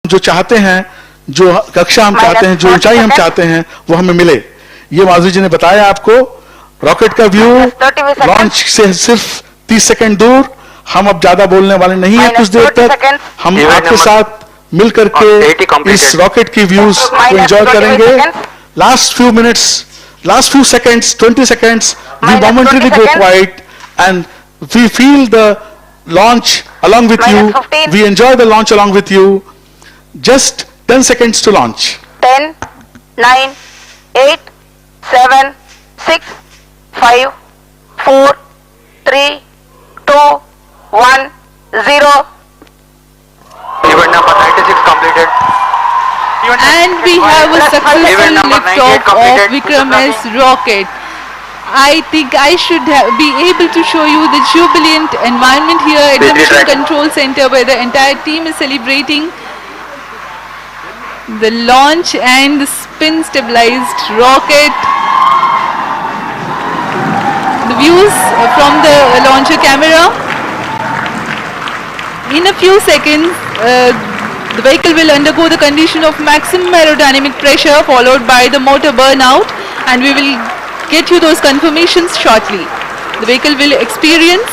जो चाहते हैं, जो कक्षा हम चाहते हैं, जो ऊंचाई हम चाहते हैं, वो हमें मिले। ये माधुरी जी ने बताया आपको। रॉकेट का व्यू लॉन्च से सिर्फ 30 सेकंड दूर। हम अब ज्यादा बोलने वाले नहीं है, कुछ देर तक हम आपके साथ मिल करके इस रॉकेट की व्यूज को एंजॉय करेंगे। Last few minutes, last few seconds, 20 seconds, we momentarily go quiet and we feel the launch along with you. We enjoy the launch along with you. Just 10 seconds to launch. 10, 9, 8, 7, 6, 5, 4, 3, 2, 1, 0. Event number 96 completed. And we have a successful liftoff of Vikram-S rocket. I think I should be able to show you the jubilant environment here at the Mission Control Center, where the entire team is celebrating the launch and the spin stabilized rocket. The views from the launcher camera. In a few seconds, the vehicle will undergo the condition of maximum aerodynamic pressure followed by the motor burnout, and we will get you those confirmations shortly. The vehicle will experience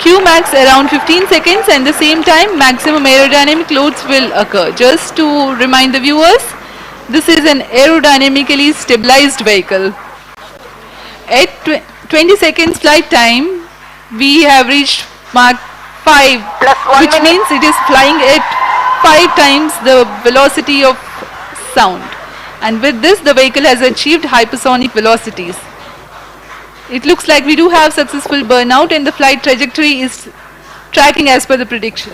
Qmax around 15 seconds, and the same time maximum aerodynamic loads will occur. Just to remind the viewers, this is an aerodynamically stabilized vehicle. At 20 seconds flight time, we have reached Mach 5, which means it is flying at 5 times the velocity of sound, and with this the vehicle has achieved hypersonic velocities. It looks like we do have successful burnout and the flight trajectory is tracking as per the prediction.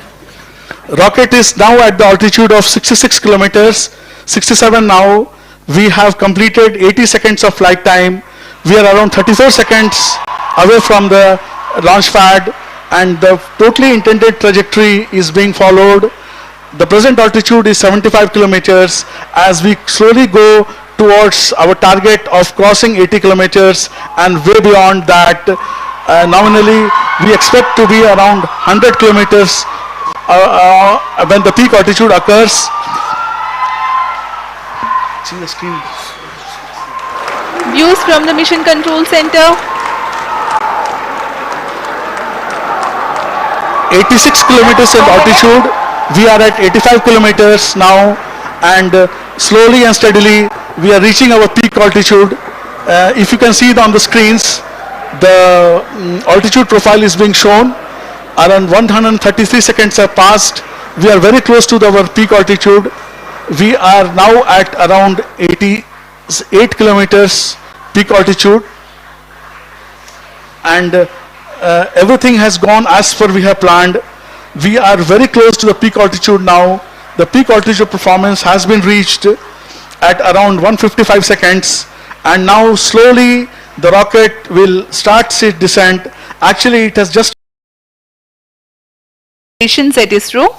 Rocket is now at the altitude of 66 kilometers, 67 now. We have completed 80 seconds of flight time. We are around 34 seconds away from the launch pad, and the totally intended trajectory is being followed. The present altitude is 75 kilometers. As we slowly go towards our target of crossing 80 kilometers and way beyond that, nominally we expect to be around 100 kilometers when the peak altitude occurs. See the screen. Views from the Mission Control Center. 86 kilometers in altitude. We are at 85 kilometers now, and slowly and steadily we are reaching our peak altitude. If you can see it on the screens, the altitude profile is being shown. Around 133 seconds have passed. We are very close to our peak altitude. We are now at around 88 kilometers peak altitude, and everything has gone as per we have planned. We are very close to the peak altitude now. The peak altitude performance has been reached at around 155 seconds, and now slowly the rocket will start its descent. Actually, it has just at ISRO.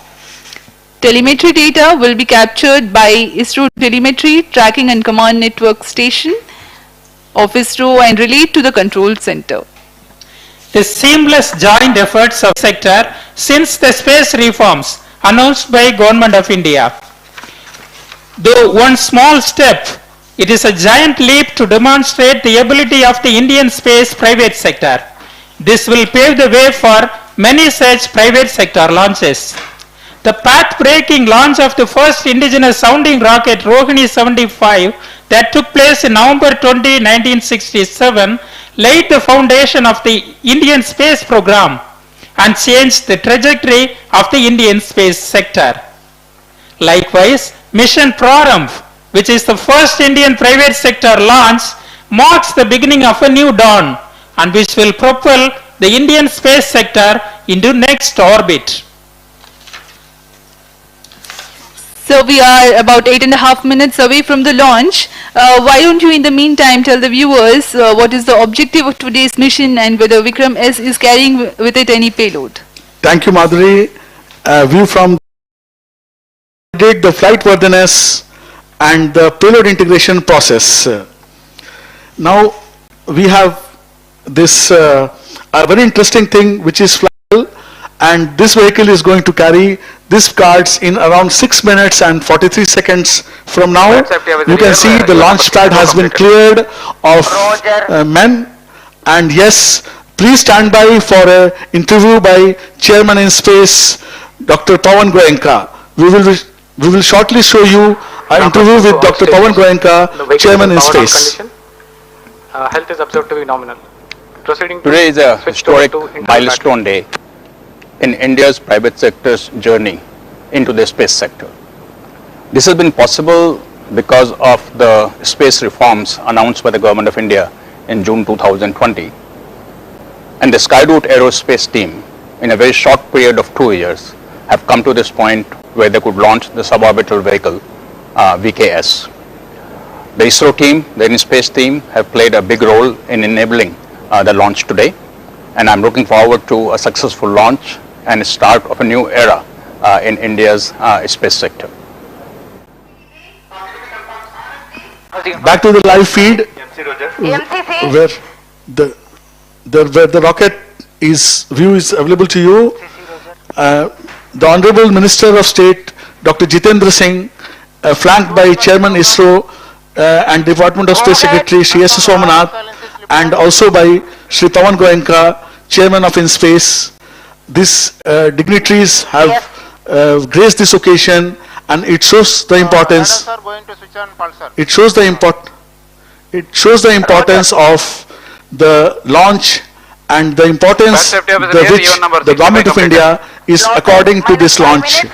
Telemetry data will be captured by ISRO Telemetry Tracking and Command Network Station of ISRO and relayed to the control center. The seamless joint efforts of sector since the space reforms announced by Government of India. Though one small step, it is a giant leap to demonstrate the ability of the Indian space private sector. This will pave the way for many such private sector launches. The path-breaking launch of the first indigenous sounding rocket Rohini 75 that took place in November 20, 1967 laid the foundation of the Indian space program and changed the trajectory of the Indian space sector. Likewise, Mission Prarambh, which is the first Indian private sector launch, marks the beginning of a new dawn and which will propel the Indian space sector into next orbit. So we are about 8.5 minutes away from the launch. Why don't you in the meantime tell the viewers what is the objective of today's mission and whether Vikram-S is carrying with it any payload? Thank you, Madhuri. View from the flight worthiness and the payload integration process. Now we have this a very interesting thing which is flyable, and this vehicle is going to carry this starts in around 6 minutes and 43 seconds from now. You can see the launch pad has been cleared of men. And yes, please stand by for an interview by Chairman in Space, Dr. Pawan Goenka. We will shortly show you an interview with Dr. Pawan Goenka, Chairman in Space. Health is observed to be nominal. Proceeding to Today is a switch historic to internal milestone day in India's private sector's journey into the space sector. This has been possible because of the space reforms announced by the Government of India in June 2020. And the Skyroot Aerospace team, in a very short period of 2 years, have come to this point where they could launch the suborbital vehicle, VK-S. The ISRO team, the in-space team, have played a big role in enabling the launch today. And I'm looking forward to a successful launch and start of a new era in India's space sector. Back to the live feed, MCC. where the rocket view is available to you. The Honorable Minister of State, Dr. Jitendra Singh, flanked by Chairman ISRO and Department of Space Secretary Shri S. Somanath, and also by Shri Pawan Goenka, Chairman of InSpace. These dignitaries have graced this occasion, and it shows the importance. It shows the importance of the launch and the importance which the Government of India is according to this launch.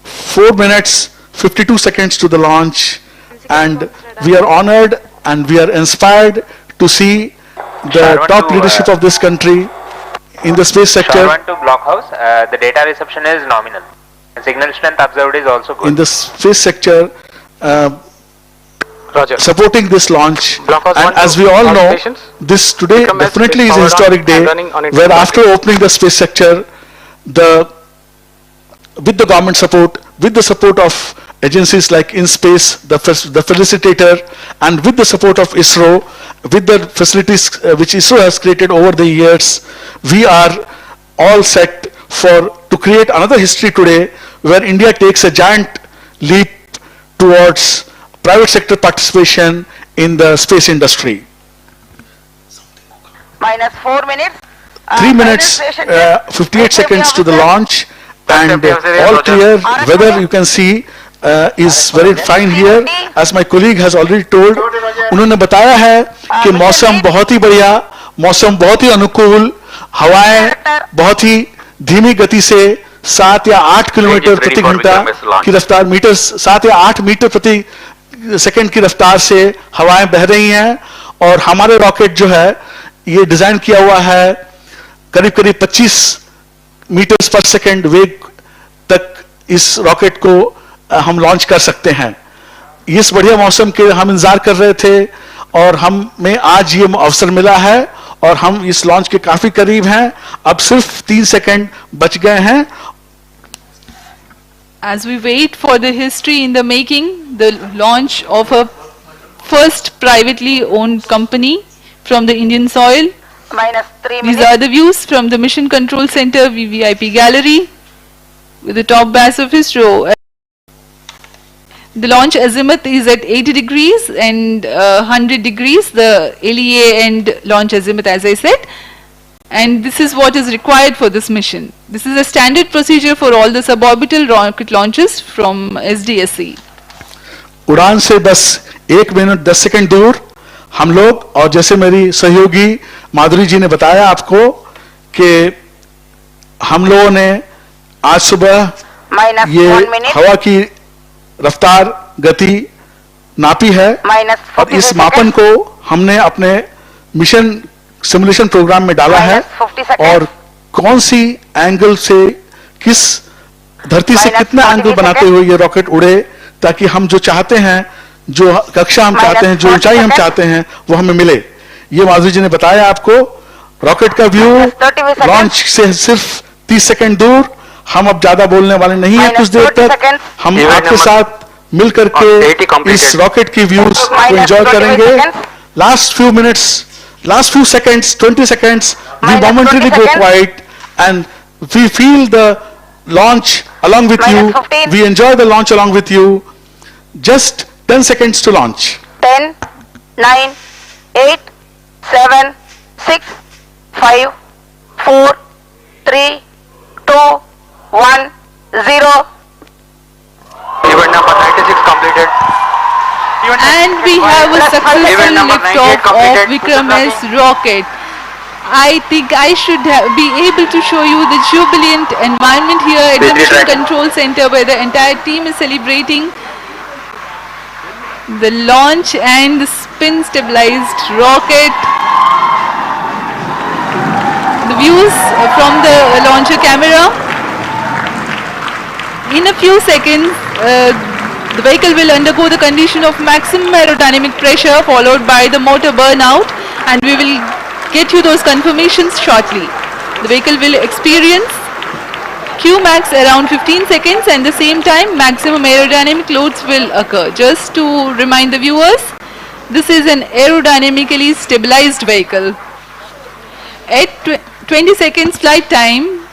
4 minutes 52 seconds to the launch, and we are honored and we are inspired to see the top leadership of this country in the space sector. Sharwan to Blockhouse, the data reception is nominal. And signal strength observed is also good. In the space sector, supporting this launch. And as we all know, this today definitely is a historic day, where after opening the space sector, with the government support, with the support of agencies like InSpace, the facilitator, and with the support of ISRO, with the facilities which ISRO has created over the years, we are all set to create another history today, where India takes a giant leap towards private sector participation in the space industry. Minus 4 minutes. 3 minutes 58 seconds to the launch, and all clear. Weather, you can see, is very fine here. As my colleague has already told, उन्होंने बताया है कि मौसम बहुत ही बढ़िया, मौसम बहुत ही अनुकूल, हवाएं बहुत ही धीमी गति से 7 या 8 किलोमीटर प्रति घंटा की रफ्तार, 7 या 8 मीटर प्रति सेकंड की रफ्तार से हवाएं बह रही हैं, और हमारे रॉकेट जो है ये डिजाइन किया हुआ है करीब 25 मीटर्स पर सेकंड वेग तक इस रॉकेट को हम लॉन्च कर सकते हैं। इस बढ़िया मौसम के हम इंतजार कर रहे थे, और हमें आज ये अवसर मिला है, और हम इस लॉन्च के काफी करीब हैं। अब सिर्फ 3 सेकंड बच गए हैं। As we wait for the history in the making, the launch of a first privately owned company from the Indian soil. Minus 3 These minutes. are the views from the Mission Control Center VVIP gallery with the top brass of ISRO. The launch azimuth is at 80 degrees and 100 degrees, the LEA and launch azimuth, as I said. And this is what is required for this mission. This is a standard procedure for all the suborbital rocket launches from SDSC. उड़ान से बस 1 minute 10 second दूर हम लोग, और जैसे मेरी सहयोगी माधुरी जी ने बताया आपको कि हम लोगों ने आज सुबह Minus ये 1 minute. हवा की रफ्तार गति नापी है, Minus और 45 इस मापन seconds. को हमने अपने मिशन सिमुलेशन प्रोग्राम में डाला है, Minus 50 seconds. और कौन सी एंगल से किस धरती से Minus कितना 40 एंगल बनाते seconds. हुए ये रॉकेट उड़े, ताकि हम जो चाहते हैं, जो कक्षा हम Minus चाहते हैं, जो 40 ऊंचाई हम seconds. चाहते हैं, वो हमें मिले। ये माधुरी जी ने बताया आपको। रॉकेट का व्यू Minus 30 seconds. लॉन्च से सिर्फ 30 सेकंड दूर। हम अब ज्यादा बोलने वाले नहीं हैं Minus कुछ देर 30 तक। seconds. हम Event आपके number साथ मिल 80 करके completed. इस रॉकेट की व्यूज को Minus एंजॉय 30 करेंगे। seconds. Last few minutes last few seconds, 20 seconds, we Minus momentarily 20 go seconds. quiet and we feel the launch along with Minus you. 15. We enjoy the launch along with you. Just 10 seconds to launch. 10, 9, 8, 7, 6, 5, 4, 3, 2, 1, 0. Event number 96 completed. And we have a successful Event number liftoff 98 completed. of Vikram-S rocket. I think I should be able to show you the jubilant environment here at the Mission Control Center, where the entire team is celebrating the launch and the spin stabilized rocket. The views from the launcher camera. In a few seconds, the vehicle will undergo the condition of maximum aerodynamic pressure followed by the motor burnout, and we will get you those confirmations shortly. The vehicle will experience Qmax around 15 seconds, and the same time maximum aerodynamic loads will occur. Just to remind the viewers, this is an aerodynamically stabilized vehicle. At 20 seconds flight time,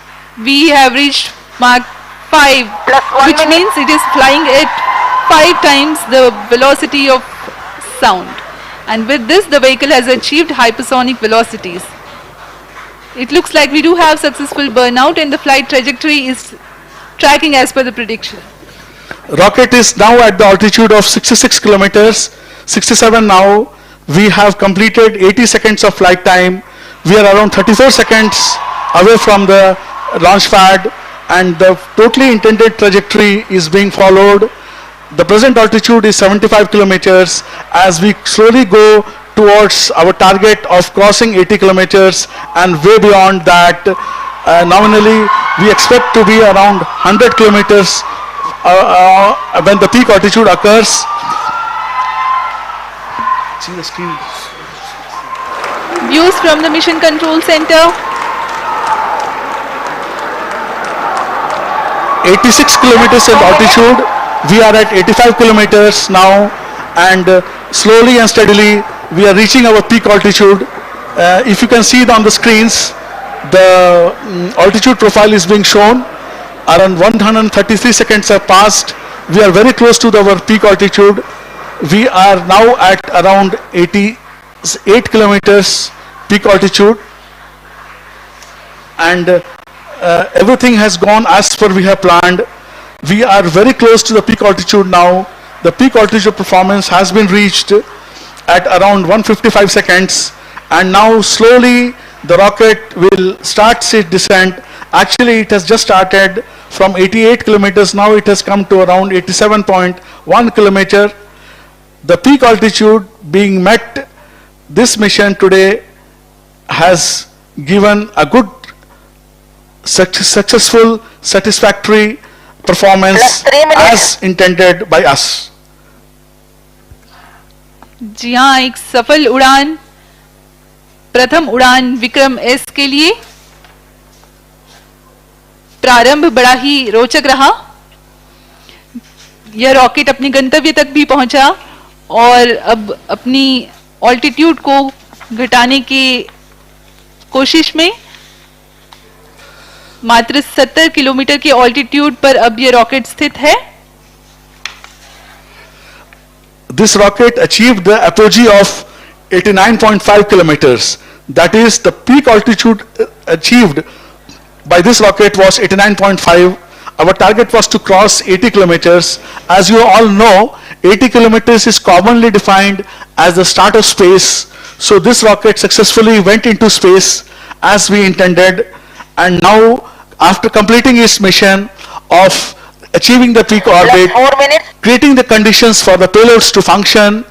we have reached Mach 5, Plus 1 which minute. means it is flying at 5 times the velocity of sound. And with this, the vehicle has achieved hypersonic velocities. It looks like we do have successful burnout, and the flight trajectory is tracking as per the prediction. Rocket is now at the altitude of 66 kilometers, 67 now. We have completed 80 seconds of flight time. We are around 34 seconds away from the launch pad, and the totally intended trajectory is being followed. The present altitude is 75 kilometers. As we slowly go towards our target of crossing 80 kilometers and way beyond that, nominally we expect to be around 100 kilometers when the peak altitude occurs. See the screen. Views from the Mission Control Center. 86 kilometers in altitude. We are at 85 kilometers now, and slowly and steadily we are reaching our peak altitude. If you can see it on the screens, the altitude profile is being shown. Around 133 seconds have passed. We are very close to our peak altitude. We are now at around 88 kilometers peak altitude, and everything has gone as per we have planned. We are very close to the peak altitude now. The peak altitude performance has been reached at around 155 seconds, and now slowly the rocket will start its descent. Actually, it has just started from 88 kilometers. Now it has come to around 87.1 kilometer. The peak altitude being met, this mission today has given a good, successful, satisfactory performance Plus 3 minutes. as intended by us. जी हाँ, एक सफल उड़ान, प्रथम उड़ान Vikram S के लिए। प्रारंभ बड़ा ही रोचक रहा। यह रॉकेट अपने गंतव्य तक भी पहुंचा और अब अपनी ऑल्टीट्यूड को घटाने की कोशिश में मात्र 70 किलोमीटर की ऑल्टीट्यूड पर अब यह रॉकेट स्थित है। This rocket achieved the apogee of 89.5 kilometers. That is, the peak altitude achieved by this rocket was 89.5. Our target was to cross 80 kilometers. As you all know, 80 kilometers is commonly defined as the start of space. So this rocket successfully went into space as we intended, and now after completing its mission of achieving the peak orbit, 4 minutes. creating the conditions for the payloads to function,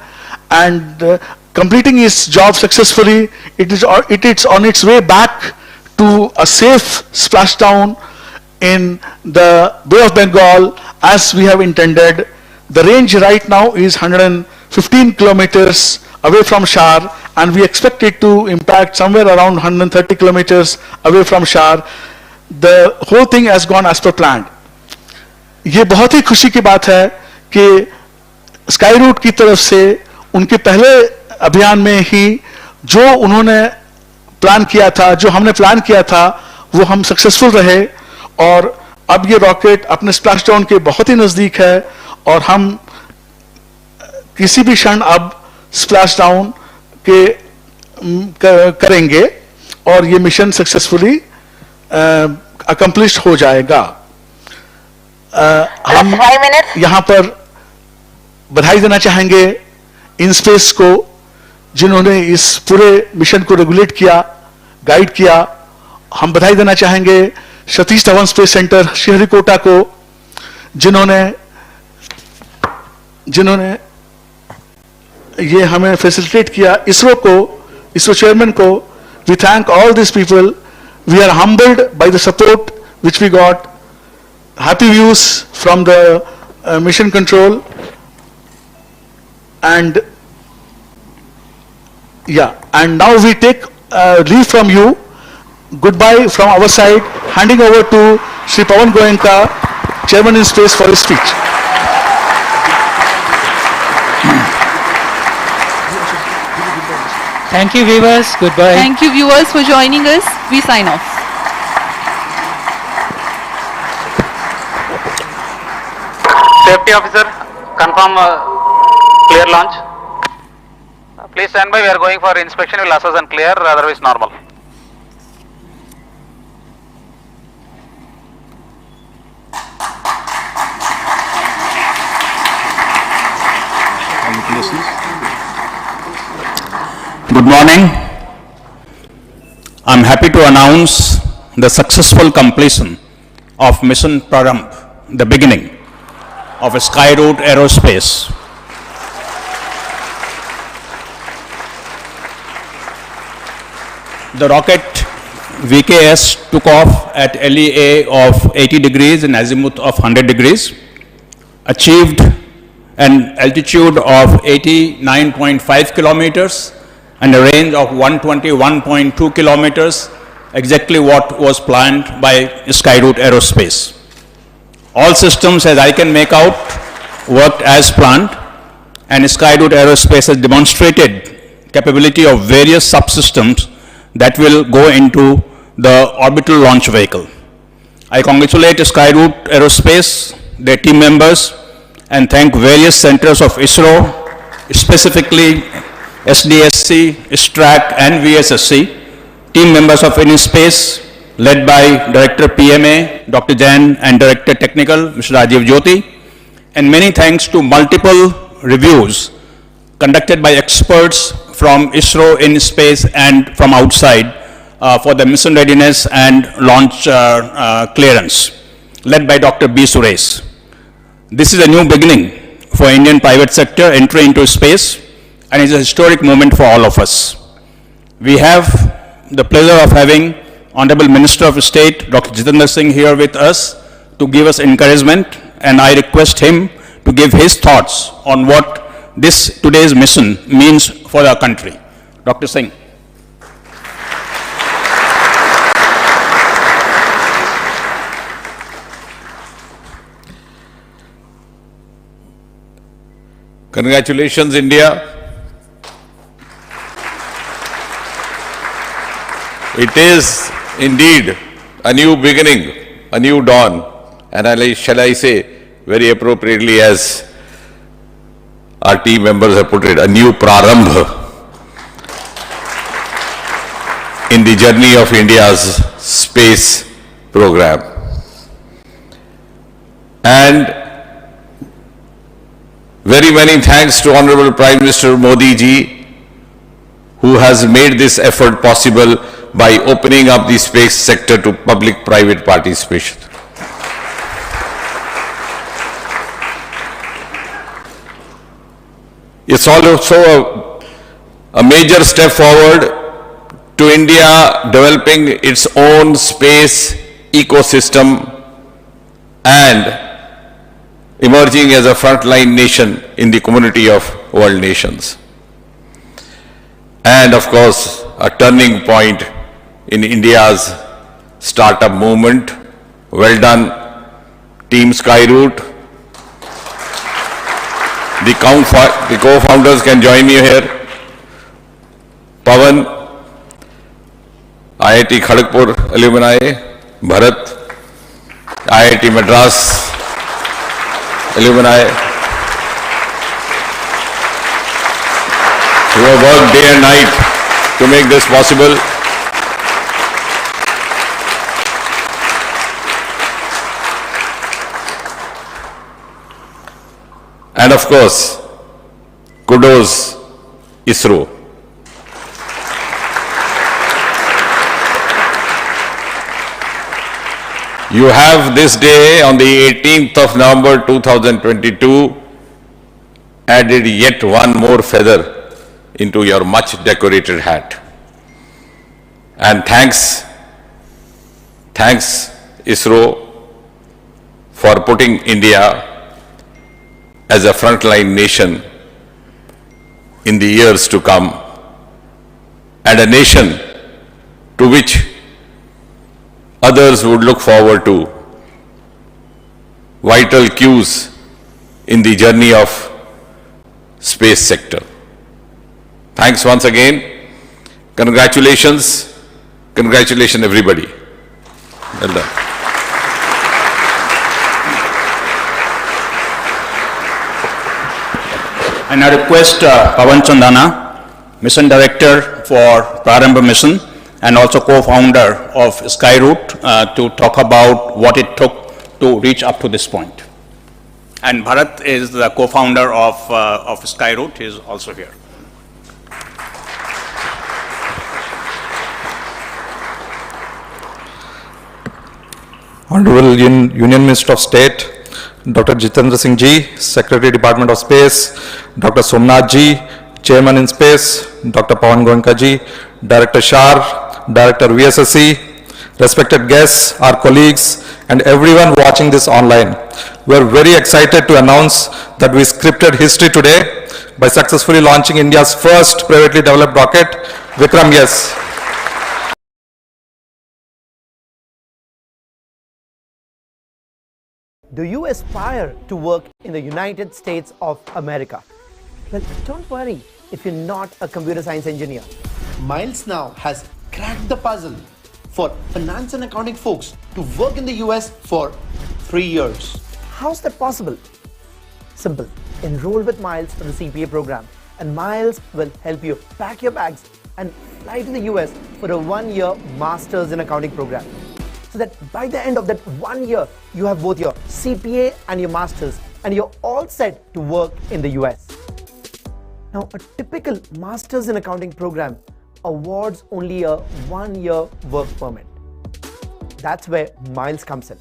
and completing its job successfully, it is on its way back to a safe splashdown in the Bay of Bengal as we have intended. The range right now is 115 kilometers away from Shar, and we expect it to impact somewhere around 130 kilometers away from Shar. The whole thing has gone as per planned. ये बहुत ही खुशी की बात है कि sky root की तरफ से उनके पहले अभियान में ही जो उन्होंने प्लान किया था, जो हमने प्लान किया था, वो हम सक्सेसफुल रहे और अब ये रॉकेट अपने स्प्लैश डाउन के बहुत ही नजदीक है और हम किसी भी क्षण अब स्प्लैश डाउन के करेंगे और ये मिशन सक्सेसफुली अकम्प्लिश हो जाएगा। हम 5 minutes. यहां पर बधाई देना चाहेंगे इन स्पेस को जिन्होंने इस पूरे मिशन को रेगुलेट किया, गाइड किया। हम बधाई देना चाहेंगे सतीश धवन स्पेस सेंटर श्रीहरिकोटा को जिन्होंने ये हमें फैसिलिटेट किया। इसरो को, इसरो चेयरमैन को, we thank all this people. We are humbled by the support which we got. Happy views from the mission control. And yeah, and now we take leave from you. Goodbye from our side, handing over to Shri Pawan Goenka, Chairman in Space, for his speech. Thank you, viewers. Goodbye. Thank you, viewers, for joining us. We sign off. Safety officer, confirm clear launch. Please stand by. We are going for inspection. We'll assess and clear. Otherwise, normal. Good morning. I'm happy to announce the successful completion of Mission Prarambh, the beginning of Skyroot Aerospace. The rocket VK-S took off at LEA of 80 degrees and azimuth of 100 degrees, achieved an altitude of 89.5 kilometers and a range of 121.2 kilometers, exactly what was planned by Skyroot Aerospace. All systems, as I can make out, worked as planned, and Skyroot Aerospace has demonstrated capability of various subsystems that will go into the orbital launch vehicle. I congratulate Skyroot Aerospace, their team members, and thank various centers of ISRO, specifically SDSC, STRAC, and VSSC, team members of InSpace, led by Director PMA, Dr. Jain, and Director Technical, Mr. Rajiv Jyoti, and many thanks to multiple reviews conducted by experts from ISRO, InSpace, and from outside for the mission readiness and launch clearance, led by Dr. B. Suresh. This is a new beginning for Indian private sector entry into space, and it's a historic moment for all of us. We have the pleasure of having Honorable Minister of State, Dr. Jitendra Singh, here with us to give us encouragement, and I request him to give his thoughts on what this today's mission means for our country. Dr. Singh. Congratulations, India. It is indeed a new beginning, a new dawn, and shall I say, very appropriately as our team members have put it, a new Prarambh in the journey of India's space program. And very many thanks to Honorable Prime Minister Modi ji, who has made this effort possible by opening up the space sector to public-private participation. It's also a major step forward to India developing its own space ecosystem and emerging as a frontline nation in the community of world nations. And of course, a turning point in India's startup movement. Well done, Team Skyroot. The co-founders can join me here. Pavan, IIT Kharagpur alumni, Bharat, IIT Madras alumni, who have worked day and night to make this possible. And of course, kudos ISRO. You have this day on the 18th of November 2022 added yet one more feather into your much decorated hat. And thanks ISRO for putting India as a frontline nation in the years to come, and a nation to which others would look forward to, vital cues in the journey of space sector. Thanks once again. Congratulations. Congratulations everybody. Well done. I now request Pavan Chandana, Mission Director for Prarambh Mission and also co-founder of Skyroot, to talk about what it took to reach up to this point. And Bharat is the co-founder of Skyroot. He is also here. Honorable Union Minister of State, Dr. Jitendra Singh Ji, Secretary Department of Space, Dr. Somnath Ji, Chairman in Space, Dr. Pawan Goenka Ji, Director SHAR, Director VSSC, respected guests, our colleagues, and everyone watching this online. We are very excited to announce that we scripted history today by successfully launching India's first privately developed rocket, Vikram-S. Do you aspire to work in the United States of America? Well, don't worry if you're not a computer science engineer. Miles now has cracked the puzzle for finance and accounting folks to work in the US for 3 years. How's that possible? Simple. Enroll with Miles for the CPA program, and Miles will help you pack your bags and fly to the US for a 1-year Masters in Accounting program. So that by the end of that 1 year, you have both your CPA and your Masters, and you're all set to work in the US. Now, a typical Masters in Accounting program awards only a 1-year work permit. That's where Miles comes in.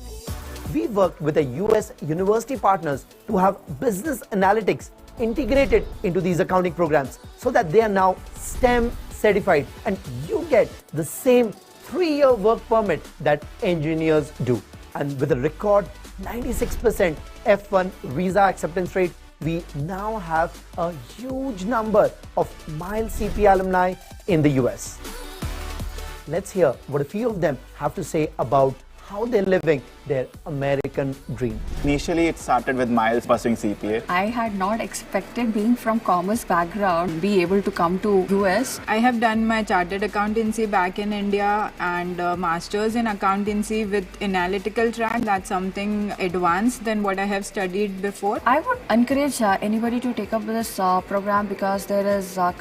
We worked with the US university partners to have business analytics integrated into these accounting programs so that they are now STEM certified, and you get the same 3-year work permit that engineers do. And with a record 96% F1 visa acceptance rate, we now have a huge number of Miles CPA alumni in the US. Let's hear what a few of them have to say about how they're living their American dream. Initially, it started with Miles pursuing CPA. I had not expected, being from commerce background, be able to come to US. I have done my chartered accountancy back in India and masters in accountancy with analytical track. That's something advanced than what I have studied before. I would encourage anybody to take up this program because there is a